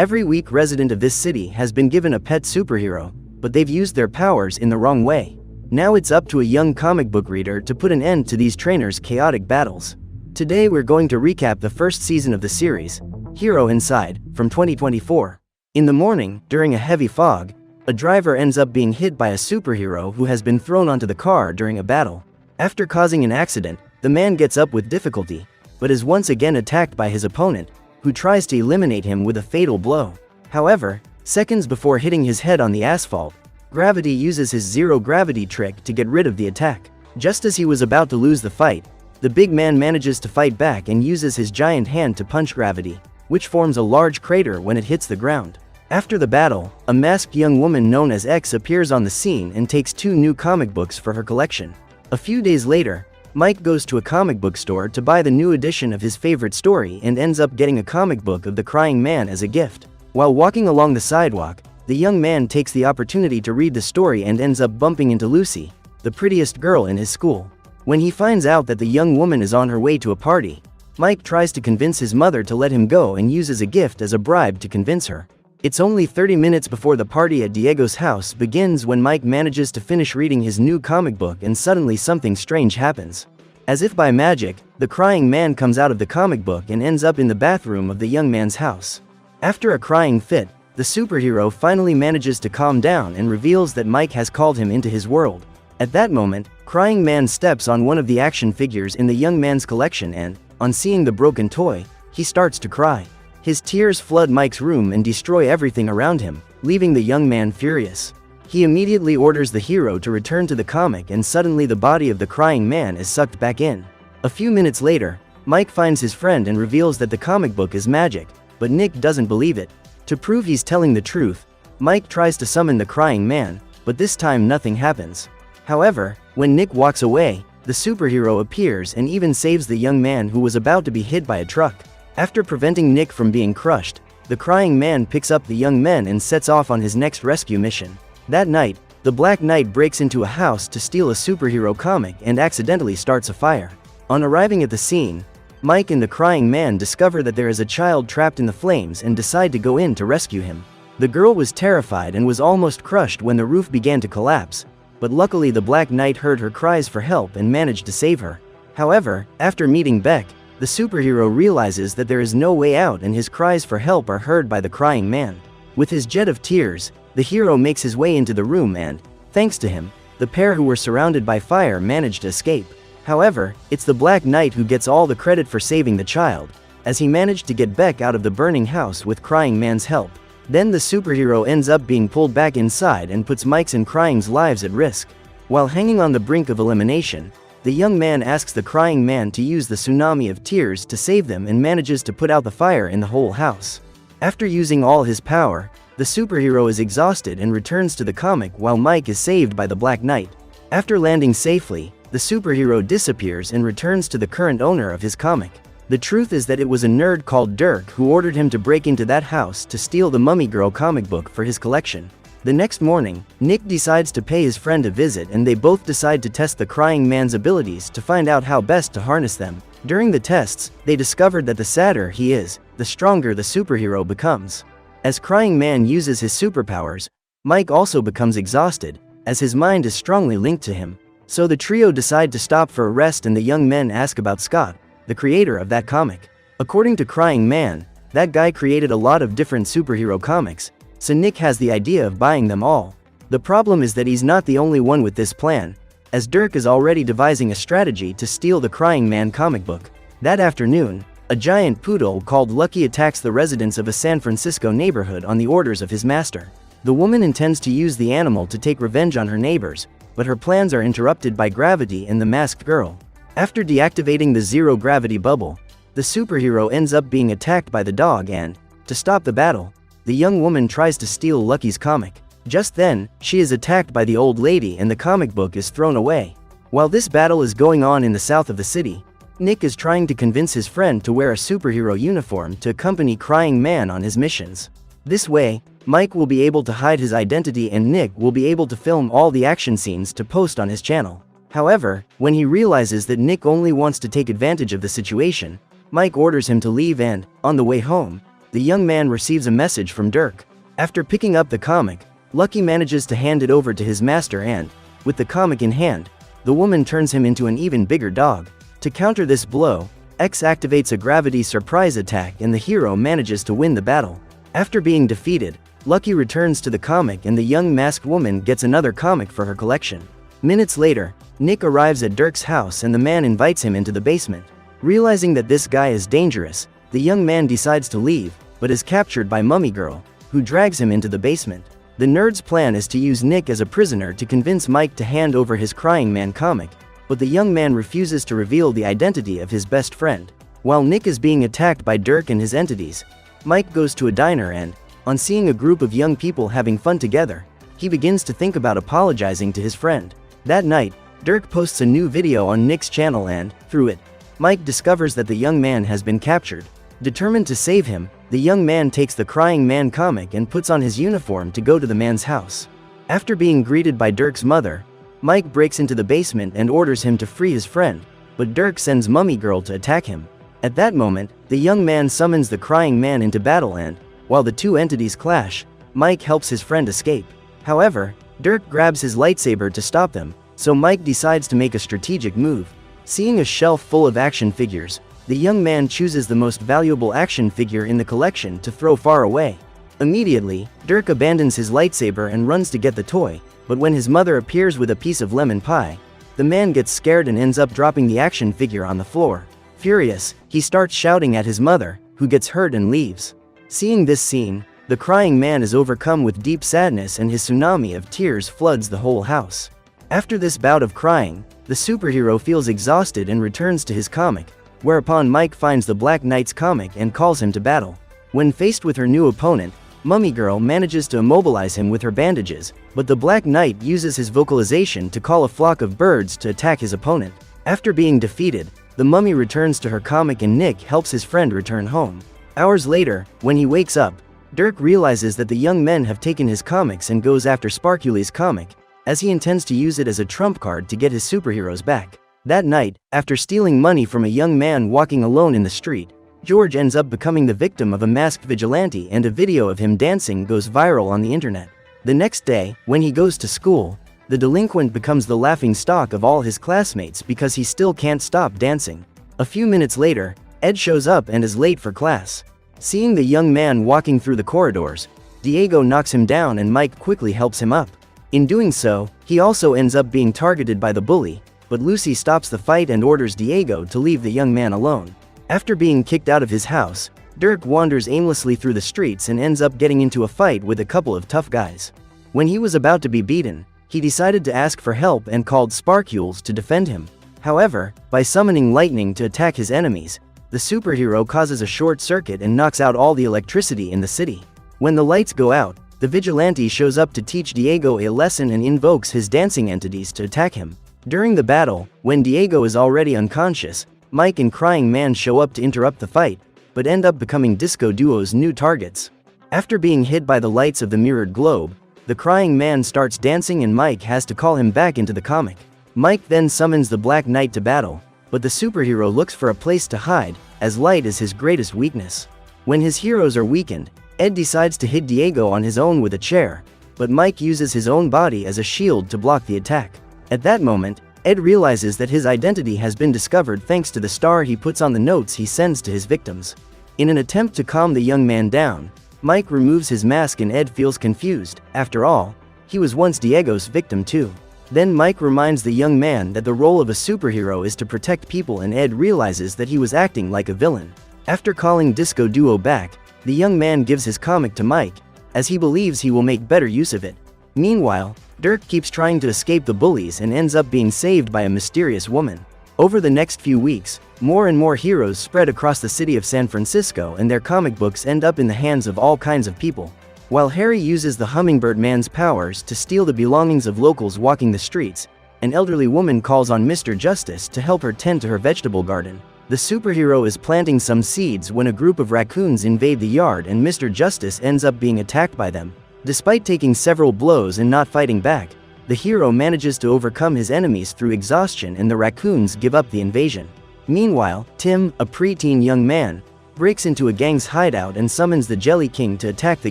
Every weak resident of this city has been given a pet superhero, but they've used their powers in the wrong way. Now it's up to a young comic book reader to put an end to these trainers' chaotic battles. Today we're going to recap the first season of the series, Hero Inside, from 2024. In the morning, during a heavy fog, a driver ends up being hit by a superhero who has been thrown onto the car during a battle. After causing an accident, the man gets up with difficulty, but is once again attacked by his opponent, who tries to eliminate him with a fatal blow. However, seconds before hitting his head on the asphalt, Gravity uses his zero-gravity trick to get rid of the attack. Just as he was about to lose the fight, the big man manages to fight back and uses his giant hand to punch Gravity, which forms a large crater when it hits the ground. After the battle, a masked young woman known as X appears on the scene and takes 2 new comic books for her collection. A few days later, Mike goes to a comic book store to buy the new edition of his favorite story and ends up getting a comic book of the crying man as a gift. While walking along the sidewalk, the young man takes the opportunity to read the story and ends up bumping into Lucy, the prettiest girl in his school. When he finds out that the young woman is on her way to a party, Mike tries to convince his mother to let him go and uses a gift as a bribe to convince her. It's only 30 minutes before the party at Diego's house begins when Mike manages to finish reading his new comic book and suddenly something strange happens. As if by magic, the crying man comes out of the comic book and ends up in the bathroom of the young man's house. After a crying fit, the superhero finally manages to calm down and reveals that Mike has called him into his world. At that moment, Crying Man steps on one of the action figures in the young man's collection and, on seeing the broken toy, he starts to cry. His tears flood Mike's room and destroy everything around him, leaving the young man furious. He immediately orders the hero to return to the comic and suddenly the body of the crying man is sucked back in. A few minutes later, Mike finds his friend and reveals that the comic book is magic, but Nick doesn't believe it. To prove he's telling the truth, Mike tries to summon the crying man, but this time nothing happens. However, when Nick walks away, the superhero appears and even saves the young man who was about to be hit by a truck. After preventing Nick from being crushed, the crying man picks up the young men and sets off on his next rescue mission. That night, the Black Knight breaks into a house to steal a superhero comic and accidentally starts a fire. On arriving at the scene, Mike and the crying man discover that there is a child trapped in the flames and decide to go in to rescue him. The girl was terrified and was almost crushed when the roof began to collapse, but luckily the Black Knight heard her cries for help and managed to save her. However, after meeting Beck, the superhero realizes that there is no way out and his cries for help are heard by the crying man. With his jet of tears, the hero makes his way into the room and, thanks to him, the pair who were surrounded by fire managed to escape. However, it's the Black Knight who gets all the credit for saving the child, as he managed to get Beck out of the burning house with Crying Man's help. Then the superhero ends up being pulled back inside and puts Mike's and Crying's lives at risk. While hanging on the brink of elimination, the young man asks the crying man to use the tsunami of tears to save them and manages to put out the fire in the whole house. After using all his power, the superhero is exhausted and returns to the comic while Mike is saved by the Black Knight. After landing safely, the superhero disappears and returns to the current owner of his comic. The truth is that it was a nerd called Dirk who ordered him to break into that house to steal the Mummy Girl comic book for his collection. The next morning, Nick decides to pay his friend a visit and they both decide to test the crying man's abilities to find out how best to harness them. During the tests, they discovered that the sadder he is, the stronger the superhero becomes. As Crying Man uses his superpowers, Mike also becomes exhausted, as his mind is strongly linked to him. So the trio decide to stop for a rest and the young men ask about Scott, the creator of that comic. According to Crying Man, that guy created a lot of different superhero comics, so Nick has the idea of buying them all. The problem is that he's not the only one with this plan, as Dirk is already devising a strategy to steal the Crying Man comic book. That afternoon, a giant poodle called Lucky attacks the residents of a San Francisco neighborhood on the orders of his master. The woman intends to use the animal to take revenge on her neighbors, but her plans are interrupted by Gravity and the masked girl. After deactivating the zero-gravity bubble, the superhero ends up being attacked by the dog and, to stop the battle, the young woman tries to steal Lucky's comic. Just then, she is attacked by the old lady and the comic book is thrown away. While this battle is going on in the south of the city, Nick is trying to convince his friend to wear a superhero uniform to accompany Crying Man on his missions. This way, Mike will be able to hide his identity and Nick will be able to film all the action scenes to post on his channel. However, when he realizes that Nick only wants to take advantage of the situation, Mike orders him to leave and, on the way home, the young man receives a message from Dirk. After picking up the comic, Lucky manages to hand it over to his master and, with the comic in hand, the woman turns him into an even bigger dog. To counter this blow, X activates a gravity surprise attack and the hero manages to win the battle. After being defeated, Lucky returns to the comic and the young masked woman gets another comic for her collection. Minutes later, Nick arrives at Dirk's house and the man invites him into the basement. Realizing that this guy is dangerous, the young man decides to leave, but is captured by Mummy Girl, who drags him into the basement. The nerd's plan is to use Nick as a prisoner to convince Mike to hand over his Crying Man comic, but the young man refuses to reveal the identity of his best friend. While Nick is being attacked by Dirk and his entities, Mike goes to a diner and, on seeing a group of young people having fun together, he begins to think about apologizing to his friend. That night, Dirk posts a new video on Nick's channel and, through it, Mike discovers that the young man has been captured. Determined to save him, the young man takes the Crying Man comic and puts on his uniform to go to the man's house. After being greeted by Dirk's mother, Mike breaks into the basement and orders him to free his friend, but Dirk sends Mummy Girl to attack him. At that moment, the young man summons the Crying Man into battle and, while the two entities clash, Mike helps his friend escape. However, Dirk grabs his lightsaber to stop them, so Mike decides to make a strategic move. Seeing a shelf full of action figures, the young man chooses the most valuable action figure in the collection to throw far away. Immediately, Dirk abandons his lightsaber and runs to get the toy, but when his mother appears with a piece of lemon pie, the man gets scared and ends up dropping the action figure on the floor. Furious, he starts shouting at his mother, who gets hurt and leaves. Seeing this scene, the Crying Man is overcome with deep sadness and his tsunami of tears floods the whole house. After this bout of crying, the superhero feels exhausted and returns to his comic, whereupon Mike finds the Black Knight's comic and calls him to battle. When faced with her new opponent, Mummy Girl manages to immobilize him with her bandages, but the Black Knight uses his vocalization to call a flock of birds to attack his opponent. After being defeated, the mummy returns to her comic and Nick helps his friend return home. Hours later, when he wakes up, Dirk realizes that the young men have taken his comics and goes after Sparkuli's comic, as he intends to use it as a trump card to get his superheroes back. That night, after stealing money from a young man walking alone in the street, George ends up becoming the victim of a masked vigilante and a video of him dancing goes viral on the internet. The next day, when he goes to school, the delinquent becomes the laughing stock of all his classmates because he still can't stop dancing. A few minutes later, Ed shows up and is late for class. Seeing the young man walking through the corridors, Diego knocks him down and Mike quickly helps him up. In doing so, he also ends up being targeted by the bully, but Lucy stops the fight and orders Diego to leave the young man alone. After being kicked out of his house, Dirk wanders aimlessly through the streets and ends up getting into a fight with a couple of tough guys. When he was about to be beaten, he decided to ask for help and called Sparkules to defend him. However, by summoning lightning to attack his enemies, the superhero causes a short circuit and knocks out all the electricity in the city. When the lights go out, the vigilante shows up to teach Diego a lesson and invokes his dancing entities to attack him. During the battle, when Diego is already unconscious, Mike and Crying Man show up to interrupt the fight, but end up becoming Disco Duo's new targets. After being hit by the lights of the mirrored globe, the Crying Man starts dancing and Mike has to call him back into the comic. Mike then summons the Black Knight to battle, but the superhero looks for a place to hide, as light is his greatest weakness. When his heroes are weakened, Ed decides to hit Diego on his own with a chair, but Mike uses his own body as a shield to block the attack. At that moment, Ed realizes that his identity has been discovered thanks to the star he puts on the notes he sends to his victims. In an attempt to calm the young man down, Mike removes his mask and Ed feels confused. After all, he was once Diego's victim too. Then Mike reminds the young man that the role of a superhero is to protect people and Ed realizes that he was acting like a villain. After calling Disco Duo back, the young man gives his comic to Mike, as he believes he will make better use of it. Meanwhile, Dirk keeps trying to escape the bullies and ends up being saved by a mysterious woman. Over the next few weeks, more and more heroes spread across the city of San Francisco and their comic books end up in the hands of all kinds of people. While Harry uses the Hummingbird Man's powers to steal the belongings of locals walking the streets, an elderly woman calls on Mr. Justice to help her tend to her vegetable garden. The superhero is planting some seeds when a group of raccoons invade the yard and Mr. Justice ends up being attacked by them. Despite taking several blows and not fighting back, the hero manages to overcome his enemies through exhaustion and the raccoons give up the invasion. Meanwhile, Tim, a preteen young man, breaks into a gang's hideout and summons the Jelly King to attack the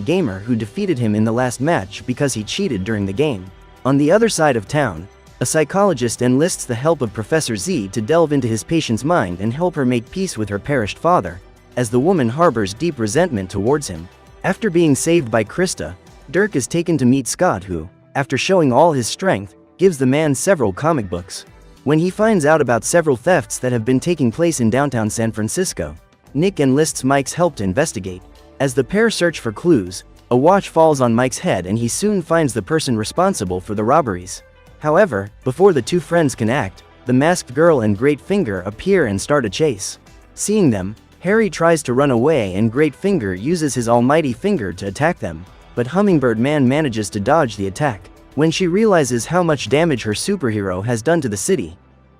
gamer who defeated him in the last match because he cheated during the game. On the other side of town, a psychologist enlists the help of Professor Z to delve into his patient's mind and help her make peace with her perished father, as the woman harbors deep resentment towards him. After being saved by Krista, Dirk is taken to meet Scott who, after showing all his strength, gives the man several comic books. When he finds out about several thefts that have been taking place in downtown San Francisco, Nick enlists Mike's help to investigate. As the pair search for clues, a watch falls on Mike's head and he soon finds the person responsible for the robberies. However, before the two friends can act, the masked girl and Great Finger appear and start a chase. Seeing them, Harry tries to run away and Great Finger uses his almighty finger to attack them, but Hummingbird Man manages to dodge the attack. When she realizes how much damage her superhero has done to the city,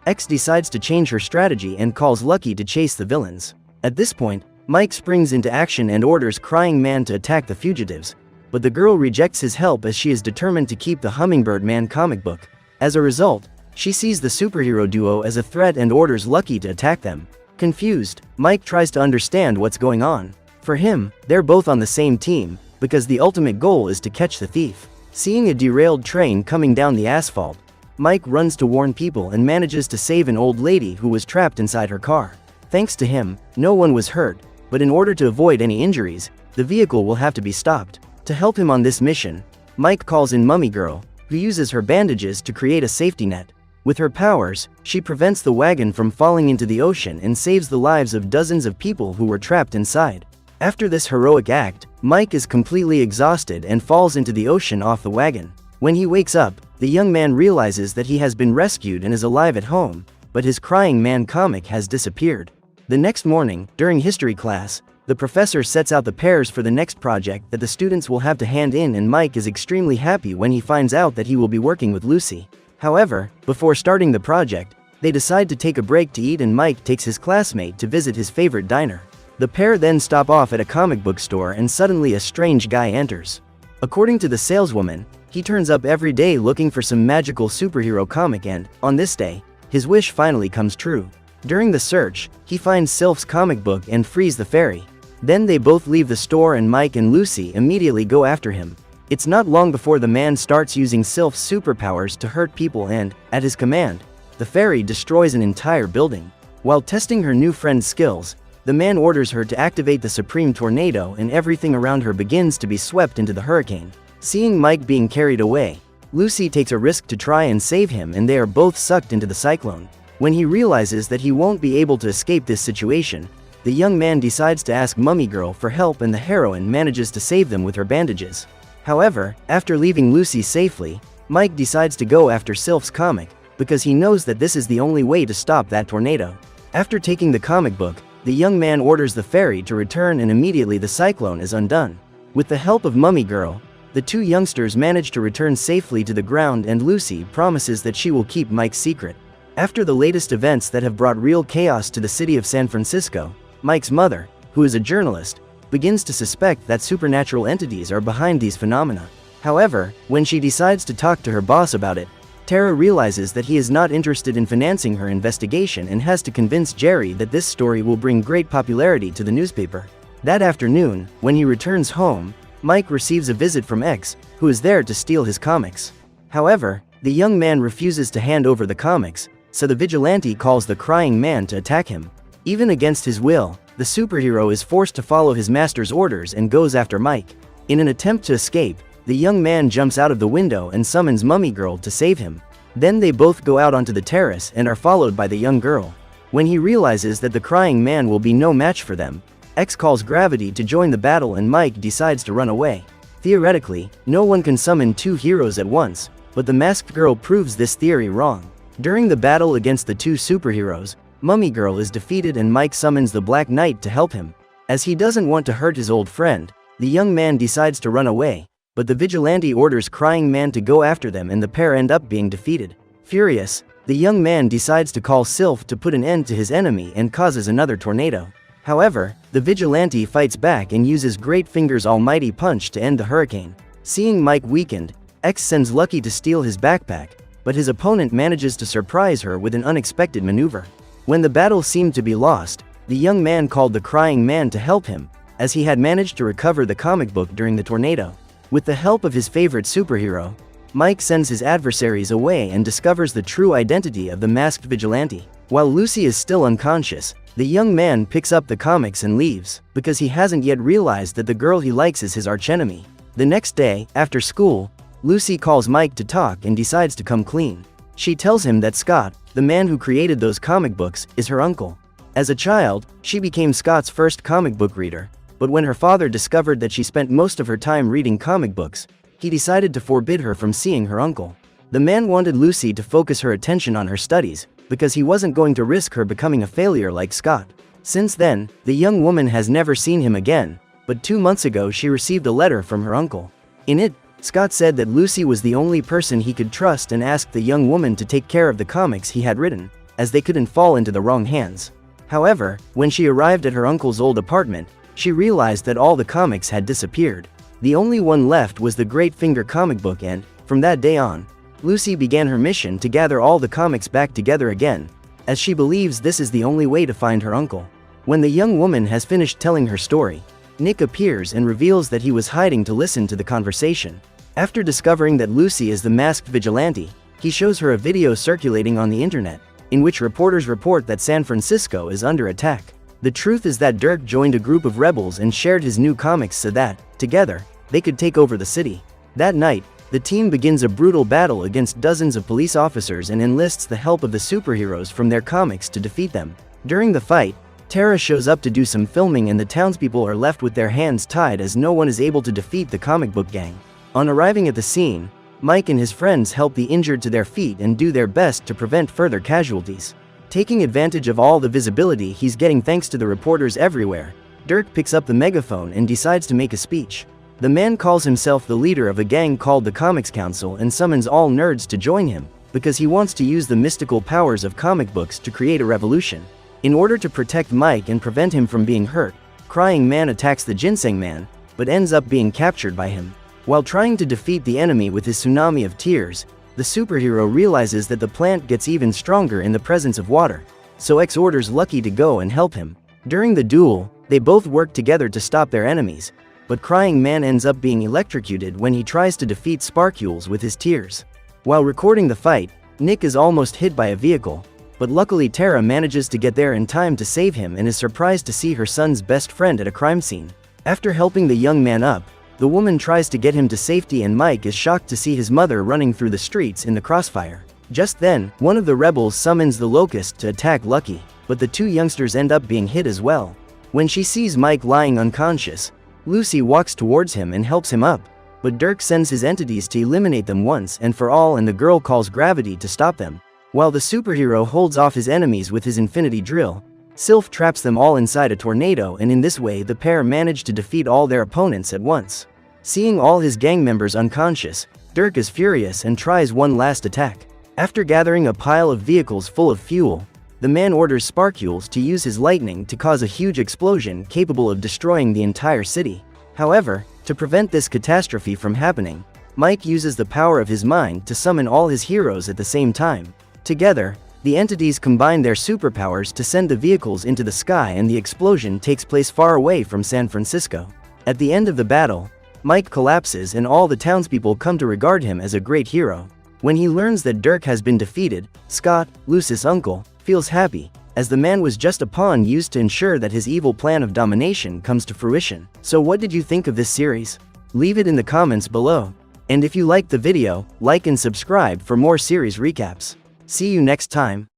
X decides to change her strategy and calls Lucky to chase the villains. At this point, Mike springs into action and orders Crying Man to attack the fugitives, but the girl rejects his help as she is determined to keep the Hummingbird Man comic book. As a result, she sees the superhero duo as a threat and orders Lucky to attack them. Confused, Mike tries to understand what's going on. For him, they're both on the same team, because the ultimate goal is to catch the thief. Seeing a derailed train coming down the asphalt, Mike runs to warn people and manages to save an old lady who was trapped inside her car. Thanks to him, no one was hurt, but in order to avoid any injuries, the vehicle will have to be stopped. To help him on this mission, Mike calls in Mummy Girl, who uses her bandages to create a safety net. With her powers, she prevents the wagon from falling into the ocean and saves the lives of dozens of people who were trapped inside. After this heroic act, Mike is completely exhausted and falls into the ocean off the wagon. When he wakes up, the young man realizes that he has been rescued and is alive at home, but his Crying Man comic has disappeared. The next morning, during history class, the professor sets out the pairs for the next project that the students will have to hand in, and Mike is extremely happy when he finds out that he will be working with Lucy. However, before starting the project, they decide to take a break to eat and Mike takes his classmate to visit his favorite diner. The pair then stop off at a comic book store and suddenly a strange guy enters. According to the saleswoman, he turns up every day looking for some magical superhero comic and, on this day, his wish finally comes true. During the search, he finds Sylph's comic book and frees the fairy. Then they both leave the store and Mike and Lucy immediately go after him. It's not long before the man starts using Sylph's superpowers to hurt people and, at his command, the fairy destroys an entire building. While testing her new friend's skills, the man orders her to activate the Supreme Tornado and everything around her begins to be swept into the hurricane. Seeing Mike being carried away, Lucy takes a risk to try and save him and they are both sucked into the cyclone. When he realizes that he won't be able to escape this situation, the young man decides to ask Mummy Girl for help and the heroine manages to save them with her bandages. However, after leaving Lucy safely, Mike decides to go after Sylph's comic, because he knows that this is the only way to stop that tornado. After taking the comic book, the young man orders the fairy to return and immediately the cyclone is undone. With the help of Mummy Girl, the two youngsters manage to return safely to the ground and Lucy promises that she will keep Mike's secret. After the latest events that have brought real chaos to the city of San Francisco, Mike's mother, who is a journalist, begins to suspect that supernatural entities are behind these phenomena. However, when she decides to talk to her boss about it, Tara realizes that he is not interested in financing her investigation and has to convince Jerry that this story will bring great popularity to the newspaper. That afternoon, when he returns home, Mike receives a visit from X, who is there to steal his comics. However, the young man refuses to hand over the comics, so the vigilante calls the Crying Man to attack him. Even against his will, the superhero is forced to follow his master's orders and goes after Mike. In an attempt to escape, the young man jumps out of the window and summons Mummy Girl to save him. Then they both go out onto the terrace and are followed by the young girl. When he realizes that the Crying Man will be no match for them, X calls Gravity to join the battle and Mike decides to run away. Theoretically, no one can summon two heroes at once, but the masked girl proves this theory wrong. During the battle against the two superheroes, Mummy Girl is defeated and Mike summons the Black Knight to help him. As he doesn't want to hurt his old friend, the young man decides to run away, but the vigilante orders Crying Man to go after them and the pair end up being defeated. Furious, the young man decides to call Sylph to put an end to his enemy and causes another tornado. However, the vigilante fights back and uses Great Finger's almighty punch to end the hurricane. Seeing Mike weakened, X sends Lucky to steal his backpack, but his opponent manages to surprise her with an unexpected maneuver. When the battle seemed to be lost, the young man called the crying man to help him, as he had managed to recover the comic book during the tornado. With the help of his favorite superhero, Mike sends his adversaries away and discovers the true identity of the masked vigilante. While Lucy is still unconscious, the young man picks up the comics and leaves, because he hasn't yet realized that the girl he likes is his archenemy. The next day, after school, Lucy calls Mike to talk and decides to come clean. She tells him that Scott, the man who created those comic books, is her uncle. As a child, she became Scott's first comic book reader, but when her father discovered that she spent most of her time reading comic books, he decided to forbid her from seeing her uncle. The man wanted Lucy to focus her attention on her studies, because he wasn't going to risk her becoming a failure like Scott. Since then, the young woman has never seen him again, but 2 months ago she received a letter from her uncle. In it, Scott said that Lucy was the only person he could trust and asked the young woman to take care of the comics he had written, as they couldn't fall into the wrong hands. However, when she arrived at her uncle's old apartment, she realized that all the comics had disappeared. The only one left was the Great Finger comic book, and, from that day on, Lucy began her mission to gather all the comics back together again, as she believes this is the only way to find her uncle. When the young woman has finished telling her story, Nick appears and reveals that he was hiding to listen to the conversation. After discovering that Lucy is the masked vigilante, he shows her a video circulating on the internet, in which reporters report that San Francisco is under attack. The truth is that Dirk joined a group of rebels and shared his new comics so that, together, they could take over the city. That night, the team begins a brutal battle against dozens of police officers and enlists the help of the superheroes from their comics to defeat them. During the fight, Tara shows up to do some filming and the townspeople are left with their hands tied as no one is able to defeat the comic book gang. On arriving at the scene, Mike and his friends help the injured to their feet and do their best to prevent further casualties. Taking advantage of all the visibility he's getting thanks to the reporters everywhere, Dirk picks up the megaphone and decides to make a speech. The man calls himself the leader of a gang called the Comics Council and summons all nerds to join him, because he wants to use the mystical powers of comic books to create a revolution. In order to protect Mike and prevent him from being hurt, Crying Man attacks the Ginseng Man, but ends up being captured by him. While trying to defeat the enemy with his tsunami of tears, the superhero realizes that the plant gets even stronger in the presence of water, so X orders Lucky to go and help him. During the duel, they both work together to stop their enemies, but Crying Man ends up being electrocuted when he tries to defeat Sparkules with his tears. While recording the fight, Nick is almost hit by a vehicle, but luckily Tara manages to get there in time to save him and is surprised to see her son's best friend at a crime scene. After helping the young man up, the woman tries to get him to safety and Mike is shocked to see his mother running through the streets in the crossfire. Just then, one of the rebels summons the Locust to attack Lucky, but the two youngsters end up being hit as well. When she sees Mike lying unconscious, Lucy walks towards him and helps him up, but Dirk sends his entities to eliminate them once and for all and the girl calls Gravity to stop them. While the superhero holds off his enemies with his infinity drill, Sylph traps them all inside a tornado and in this way the pair manage to defeat all their opponents at once. Seeing all his gang members unconscious, Dirk is furious and tries one last attack. After gathering a pile of vehicles full of fuel, the man orders Sparkules to use his lightning to cause a huge explosion capable of destroying the entire city. However, to prevent this catastrophe from happening, Mike uses the power of his mind to summon all his heroes at the same time. Together, the entities combine their superpowers to send the vehicles into the sky and the explosion takes place far away from San Francisco. At the end of the battle, Mike collapses and all the townspeople come to regard him as a great hero. When he learns that Dirk has been defeated, Scott, Lucy's uncle, feels happy, as the man was just a pawn used to ensure that his evil plan of domination comes to fruition. So what did you think of this series? Leave it in the comments below. And if you liked the video, like and subscribe for more series recaps. See you next time.